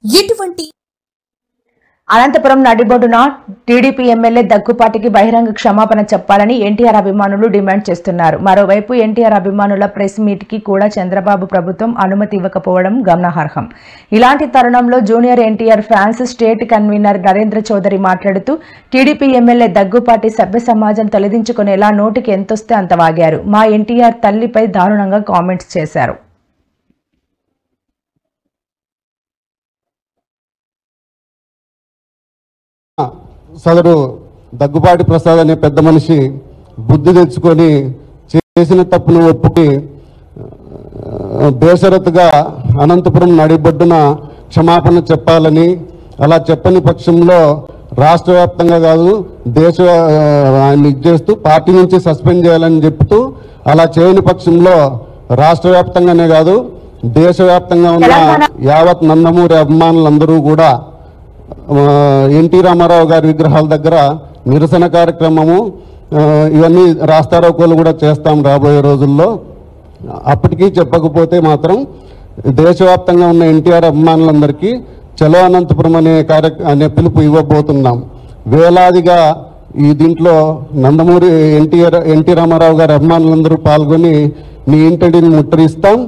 ఎటువంటి అనంతపురం నడిబొడ్డున TDP MLA దగ్గుపాటికి బహిరంగ క్షమాపణ చెప్పాలని ఎన్టీఆర్ అభిమానులు డిమాండ్ చేస్తున్నారు. మరోవైపు ఎన్టీఆర్ అభిమానుల ప్రెస్ మీట్ కి కూడా చంద్రబాబు ప్రభుత్వం అనుమతి ఇవ్వకపోవడం గమనార్హం. ఇలాంటి తరుణంలో junior NTR fans state convener Narendra Chowdary మాట్లాడుతూ టీడీపీ ఎమ్మెల్యే దగ్గుపాటి సభ్య సమాజం తలదించుకునేలా నోటికి ఎంతొస్తే అంత వాగారు. మా ఎన్టీఆర్ తల్లిపై దారుణంగా కామెంట్స్ చేశారు. సదరు దగ్గుపాటి ప్రసాద్ అనే పెద్ద మనిషి బుద్ధి తెచ్చుకొని చేసిన తప్పును ఒప్పుకి బేషరతుగా అనంతపురం నడిబొడ్డున క్షమాపణ చెప్పాలని, అలా చెప్పని పక్షంలో రాష్ట్ర వ్యాప్తంగా కాదు ఆయన ఇచ్చేస్తూ పార్టీ నుంచి సస్పెండ్ చేయాలని చెప్తూ, అలా చేయని పక్షంలో రాష్ట్ర వ్యాప్తంగానే కాదు దేశవ్యాప్తంగా ఉన్న యావత్ నందమూరి అభిమానులందరూ కూడా ఎన్టీ రామారావు గారి విగ్రహాల దగ్గర నిరసన కార్యక్రమము ఇవన్నీ రాస్తారోకోలు కూడా చేస్తాం రాబోయే రోజుల్లో. అప్పటికీ చెప్పకపోతే మాత్రం దేశవ్యాప్తంగా ఉన్న ఎన్టీఆర్ అభిమానులందరికీ చలో అనంతపురం అనే పిలుపు ఇవ్వబోతున్నాం. వేలాదిగా ఈ దీంట్లో నందమూరి ఎన్టీ రామారావు గారి అభిమానులందరూ పాల్గొని మీ ఇంటిని ముట్టడిస్తాం.